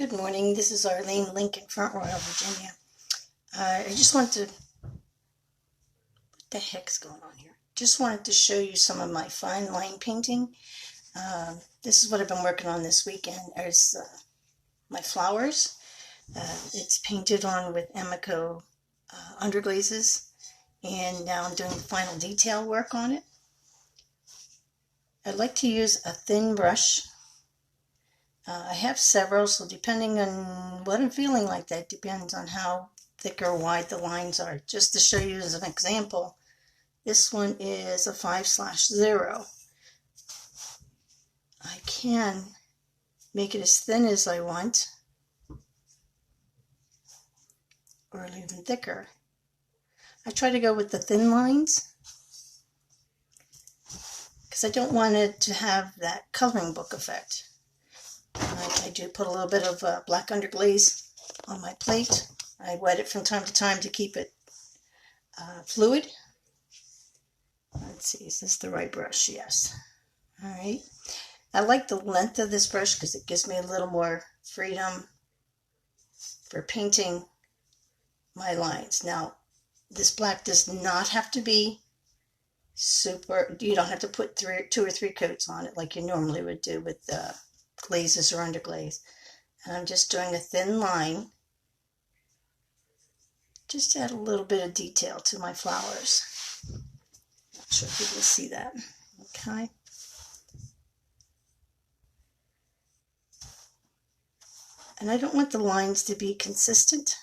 Good morning. This is Arlene Lincoln, Front Royal, Virginia. I just wanted to, what the heck's going on here? Just wanted to show you some of my fine line painting. This is what I've been working on this weekend. There's my flowers. It's painted on with Emico underglazes, and now I'm doing the final detail work on it. I'd like to use a thin brush. I have several, so depending on what I'm feeling like, that depends on how thick or wide the lines are. Just to show you as an example, this one is a 5/0. I can make it as thin as I want, or even thicker. I try to go with the thin lines because I don't want it to have that coloring book effect. I do put a little bit of black underglaze on my plate. I wet it from time to time to keep it fluid. Let's see, is this the right brush? Yes. All right. I like the length of this brush because it gives me a little more freedom for painting my lines. Now, this black does not have to be super, you don't have to put 2 or 3 coats on it like you normally would do with glazes or underglaze. And I'm just doing a thin line just to add a little bit of detail to my flowers. Not sure if you can see that. Okay. And I don't want the lines to be consistent.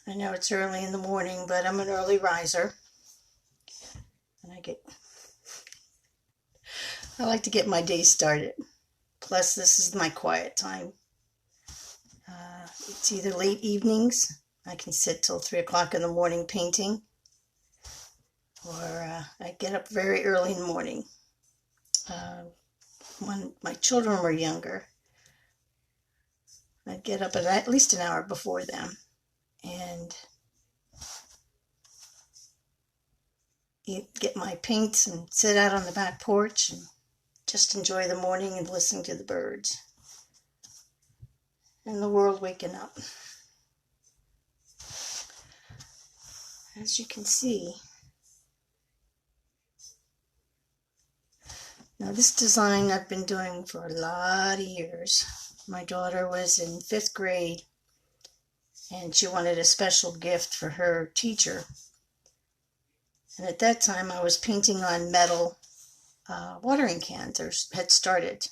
I know it's early in the morning, but I'm an early riser. And I like to get my day started. Plus, this is my quiet time. It's either late evenings. I can sit till 3 o'clock in the morning painting. Or I get up very early in the morning. When my children were younger, I'd get up at least an hour before them and get my paints and sit out on the back porch and just enjoy the morning and listen to the birds and the world waking up. As you can see, now this design I've been doing for a lot of years. My daughter was in 5th grade and she wanted a special gift for her teacher. And at that time I was painting on metal watering cans, or had started.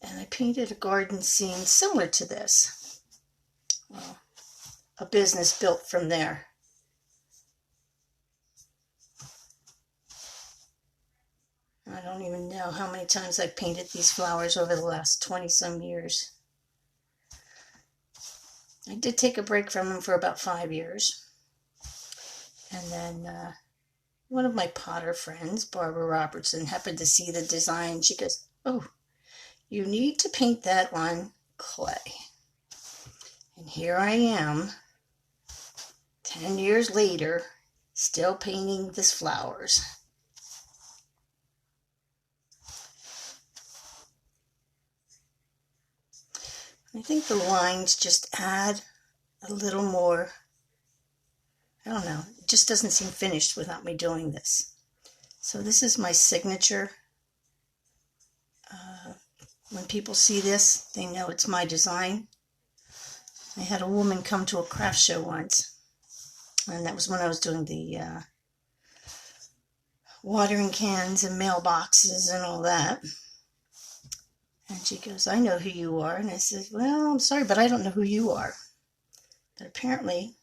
And I painted a garden scene similar to this. Well, a business built from there. I don't even know how many times I've painted these flowers over the last 20-some years. I did take a break from them for about 5 years. And then one of my potter friends, Barbara Robertson, happened to see the design. She goes, "Oh, you need to paint that on clay." And here I am, 10 years later, still painting these flowers. I think the lines just add a little more, I don't know, it just doesn't seem finished without me doing this. So this is my signature. When people see this, they know it's my design. I had a woman come to a craft show once, and that was when I was doing the watering cans and mailboxes and all that. And she goes, "I know who you are." And I said, "Well, I'm sorry, but I don't know who you are." But apparently,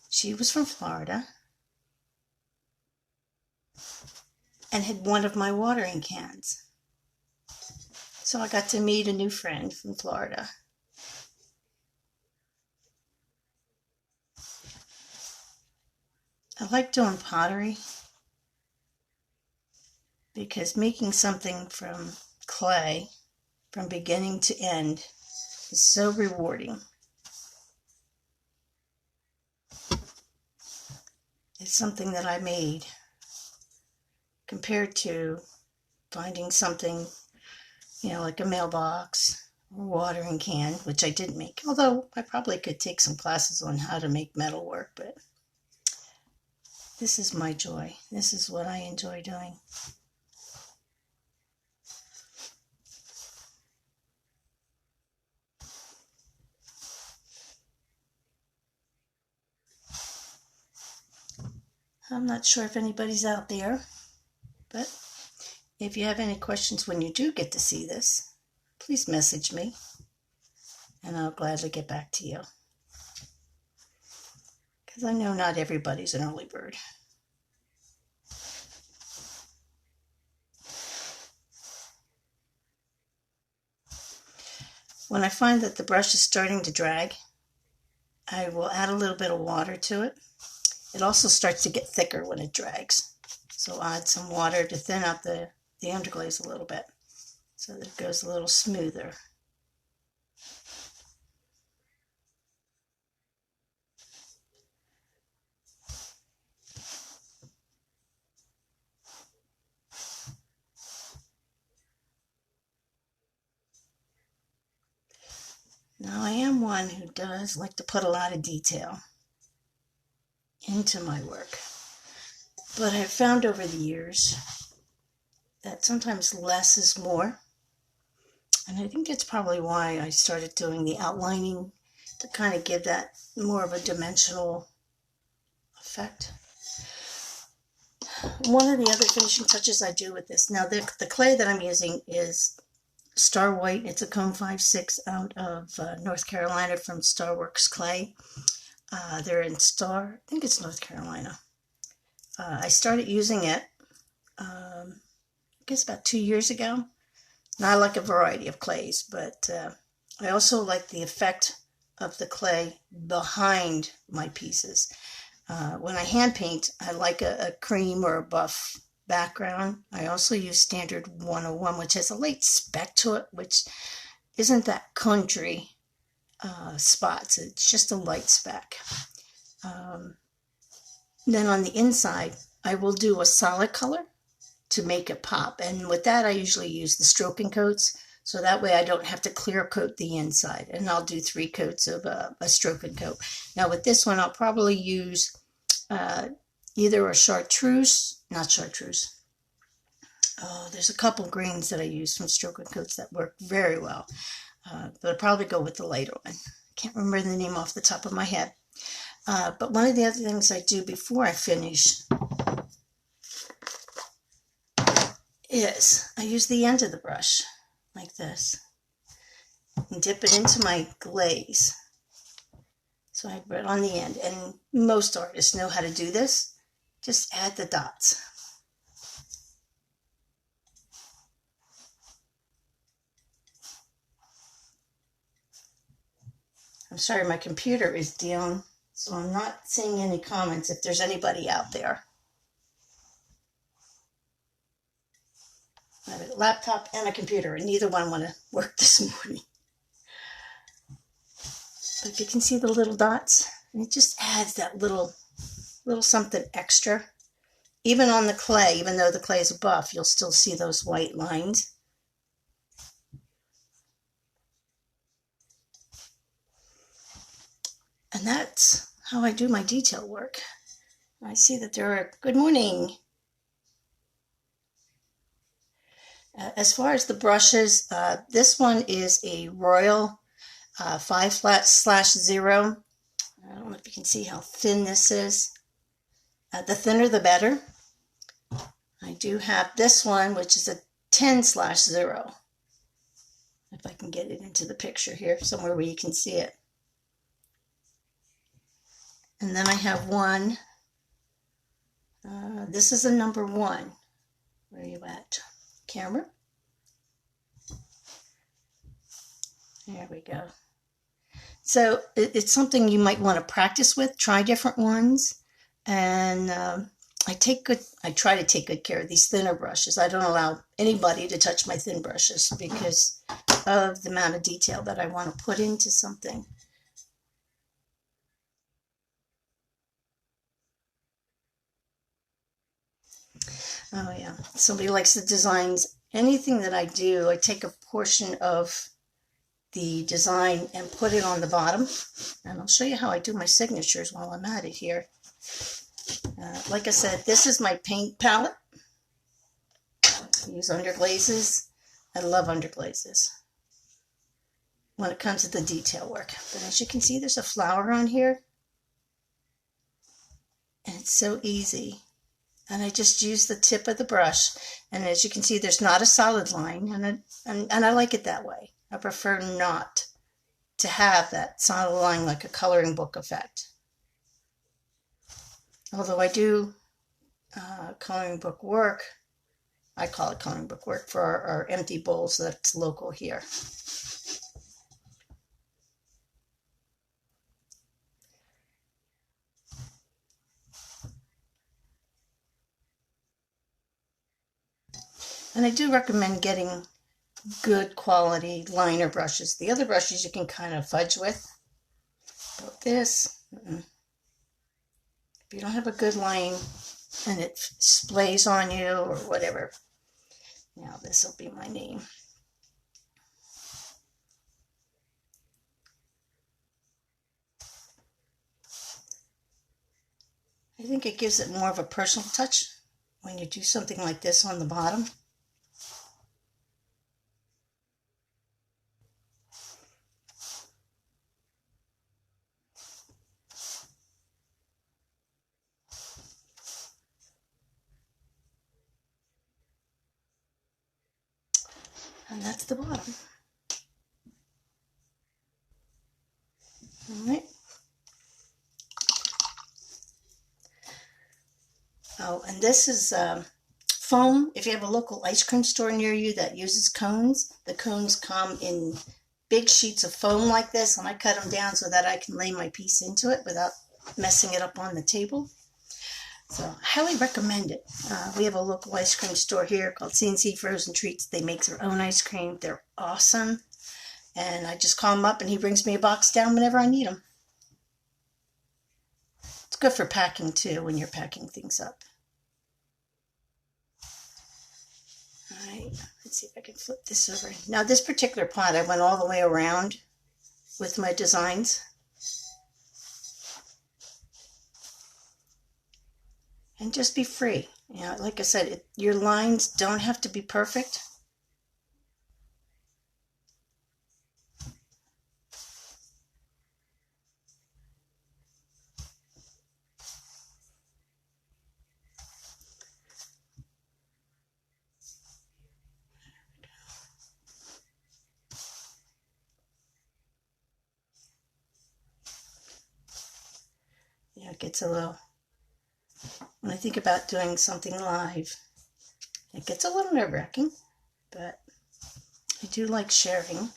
she was from Florida and had one of my watering cans. So I got to meet a new friend from Florida. I like doing pottery because making something from clay from beginning to end is so rewarding. is something that I made compared to finding something, like a mailbox or watering can, which I didn't make. Although I probably could take some classes on how to make metal work, but this is my joy. This is what I enjoy doing. I'm not sure if anybody's out there, but if you have any questions when you do get to see this, please message me, and I'll gladly get back to you. Because I know not everybody's an early bird. When I find that the brush is starting to drag, I will add a little bit of water to it. It also starts to get thicker when it drags. So I'll add some water to thin out the underglaze a little bit so that it goes a little smoother. Now I am one who does like to put a lot of detail into my work, but I've found over the years that sometimes less is more, and I think that's probably why I started doing the outlining, to kind of give that more of a dimensional effect. One of the other finishing touches I do with this, now the clay that I'm using is Star White. It's a cone 5/6 out of North Carolina from Starworks Clay. They're in I think it's North Carolina. I started using it, I guess about 2 years ago. And I like a variety of clays, but I also like the effect of the clay behind my pieces. When I hand paint, I like a cream or a buff background. I also use Standard 101, which has a light speck to it, which isn't that country spots. It's just a light speck. Then on the inside, I will do a solid color to make it pop. And with that, I usually use the stroking coats. So that way I don't have to clear coat the inside. And I'll do 3 coats of a stroking coat. Now with this one, I'll probably use either a chartreuse. Oh, there's a couple greens that I use from stroking coats that work very well. But I'll probably go with the lighter one. Can't remember the name off the top of my head. But one of the other things I do before I finish is I use the end of the brush like this and dip it into my glaze. So I put it on the end, and most artists know how to do this. Just add the dots. I'm sorry, my computer is down, so I'm not seeing any comments if there's anybody out there. I have a laptop and a computer, and neither one want to work this morning. But if you can see the little dots, it just adds that little something extra. Even on the clay, even though the clay is buff, you'll still see those white lines. And that's how I do my detail work. I see that there are, good morning. As far as the brushes, this one is a Royal 5/0. I don't know if you can see how thin this is. The thinner the better. I do have this one, which is a 10/0. If I can get it into the picture here, somewhere where you can see it. And then I have one. This is a number 1. Where are you at, camera? There we go. So it's something you might want to practice with. Try different ones. And I try to take good care of these thinner brushes. I don't allow anybody to touch my thin brushes because of the amount of detail that I want to put into something. Oh yeah, somebody likes the designs. Anything that I do, I take a portion of the design and put it on the bottom. And I'll show you how I do my signatures while I'm at it here. Like I said, this is my paint palette. I use underglazes. I love underglazes when it comes to the detail work. But as you can see, there's a flower on here. And it's so easy. And I just use the tip of the brush. And as you can see, there's not a solid line. And I like it that way. I prefer not to have that solid line like a coloring book effect. Although I do coloring book work, I call it coloring book work for our empty bowls that's local here. And I do recommend getting good quality liner brushes. The other brushes you can kind of fudge with. But this, if you don't have a good line and it splays on you or whatever, now this will be my name. I think it gives it more of a personal touch when you do something like this on the bottom. And that's the bottom. All right. Oh, and this is foam. If you have a local ice cream store near you that uses cones, the cones come in big sheets of foam like this, and I cut them down so that I can lay my piece into it without messing it up on the table. So I highly recommend it. We have a local ice cream store here called C&C Frozen Treats. They make their own ice cream. They're awesome. And I just call him up and he brings me a box down whenever I need them. It's good for packing too when you're packing things up. Alright, let's see if I can flip this over. Now this particular pot I went all the way around with my designs. And just be free. You know, like I said, your lines don't have to be perfect. Yeah, it gets a little, when I think about doing something live, it gets a little nerve-wracking, but I do like sharing,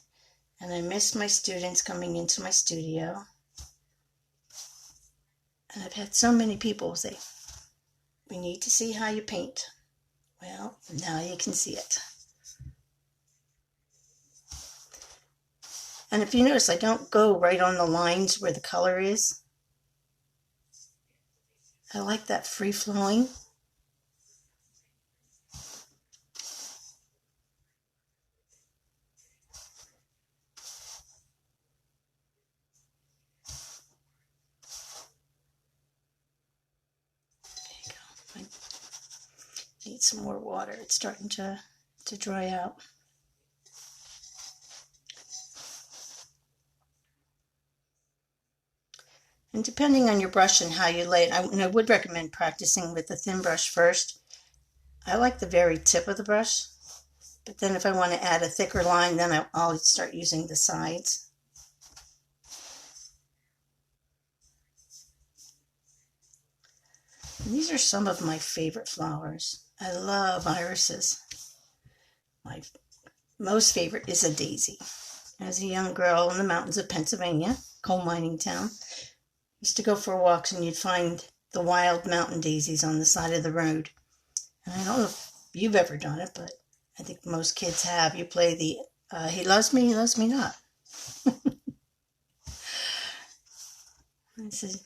and I miss my students coming into my studio. And I've had so many people say, we need to see how you paint. Well, now you can see it. And if you notice, I don't go right on the lines where the color is. I like that free-flowing. There you go. I need some more water. It's starting to dry out. And depending on your brush and how you lay it, I would recommend practicing with the thin brush first. I like the very tip of the brush, but then if I want to add a thicker line, then I'll start using the sides. And these are some of my favorite flowers. I love irises. My most favorite is a daisy. As a young girl in the mountains of Pennsylvania, coal mining town, used to go for walks and you'd find the wild mountain daisies on the side of the road. And I don't know if you've ever done it, but I think most kids have. You play the he loves me not. This is,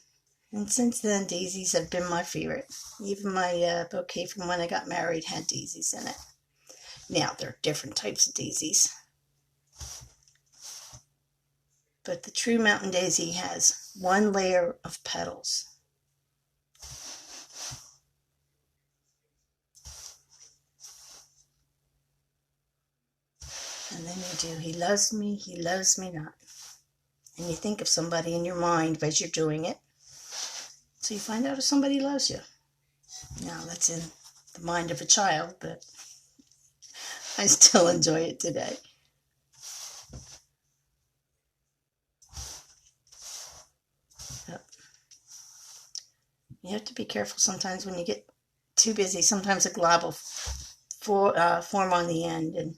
And since then, daisies have been my favorite. Even my bouquet from when I got married had daisies in it. Now, there are different types of daisies. But the true mountain daisy has one layer of petals. And then you do, he loves me not. And you think of somebody in your mind as you're doing it. So you find out if somebody loves you. Now, that's in the mind of a child, but I still enjoy it today. Yep. You have to be careful sometimes when you get too busy. Sometimes a glob will form on the end, and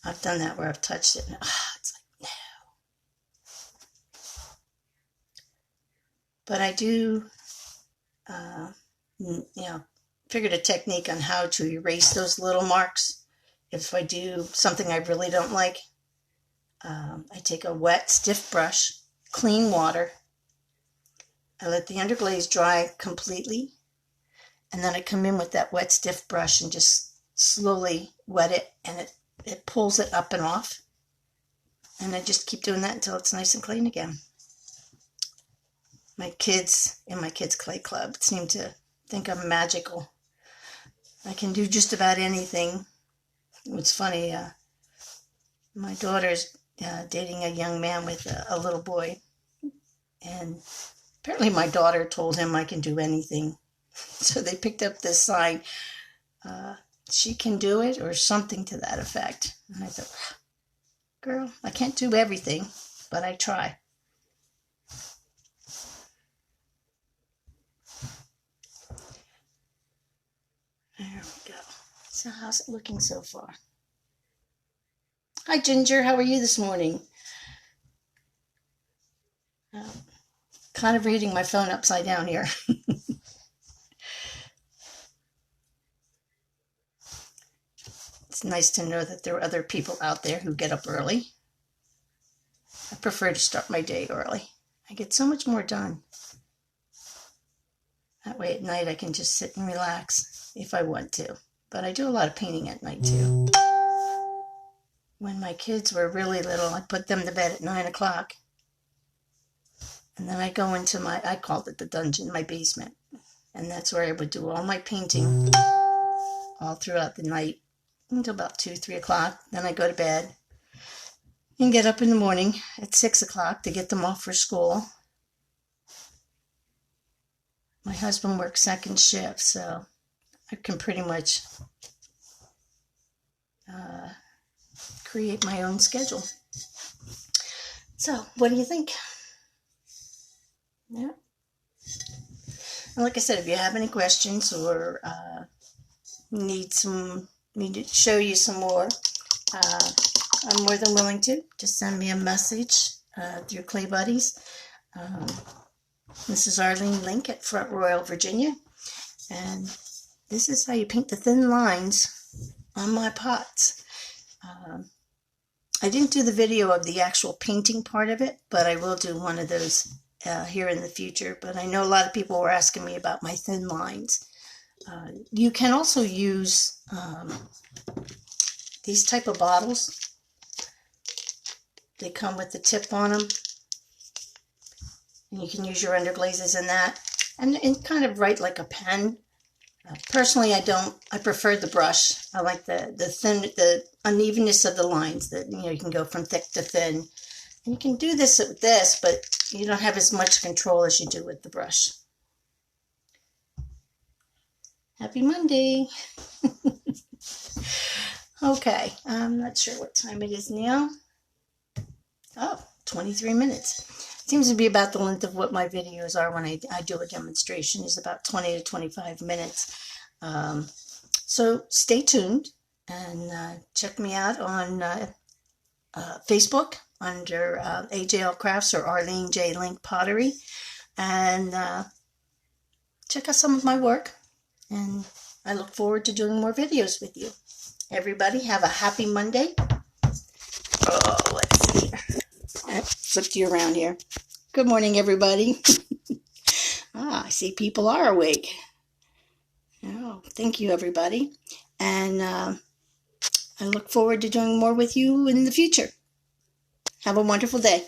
I've done that where I've touched it, and it's like, no. But I do, figured a technique on how to erase those little marks. If I do something I really don't like, I take a wet, stiff brush, clean water. I let the underglaze dry completely, and then I come in with that wet, stiff brush and just slowly wet it, and it pulls it up and off. And I just keep doing that until it's nice and clean again. My kids in my kids' clay club seem to think I'm magical. I can do just about anything. It's funny, my daughter's dating a young man with a little boy, and apparently my daughter told him I can do anything. So they picked up this sign, she can do it, or something to that effect. And I thought, girl, I can't do everything, but I try. There we go. So how's it looking so far? Hi, Ginger. How are you this morning? Kind of reading my phone upside down here. It's nice to know that there are other people out there who get up early. I prefer to start my day early. I get so much more done. That way at night I can just sit and relax if I want to. But I do a lot of painting at night too. When my kids were really little, I put them to bed at 9 o'clock. And then I go into I called it the dungeon, my basement. And that's where I would do all my painting all throughout the night until about 2, 3 o'clock. Then I go to bed and get up in the morning at 6 o'clock to get them off for school. My husband works second shift, so I can pretty much create my own schedule. So, what do you think? Yeah. And like I said, if you have any questions or need me to show you some more, I'm more than willing to. Just send me a message through Clay Buddies. This is Arlene Link at Front Royal, Virginia. And this is how you paint the thin lines on my pots. I didn't do the video of the actual painting part of it, but I will do one of those here in the future. But I know a lot of people were asking me about my thin lines. You can also use these type of bottles. They come with the tip on them. And you can use your underglazes in that. And kind of write like a pen. Personally, I prefer the brush. I like the unevenness of the lines, that you can go from thick to thin. And you can do this with this, but you don't have as much control as you do with the brush. Happy Monday. Okay, I'm not sure what time it is now. Oh, 23 minutes. Seems to be about the length of what my videos are when I do a demonstration, is about 20 to 25 minutes. So stay tuned and check me out on Facebook under AJL Crafts or Arlene J. Link Pottery. And check out some of my work. And I look forward to doing more videos with you. Everybody have a happy Monday. Oh, let's see here. I flipped you around here. Good morning, everybody. I see people are awake. Oh, thank you, everybody. And I look forward to doing more with you in the future. Have a wonderful day.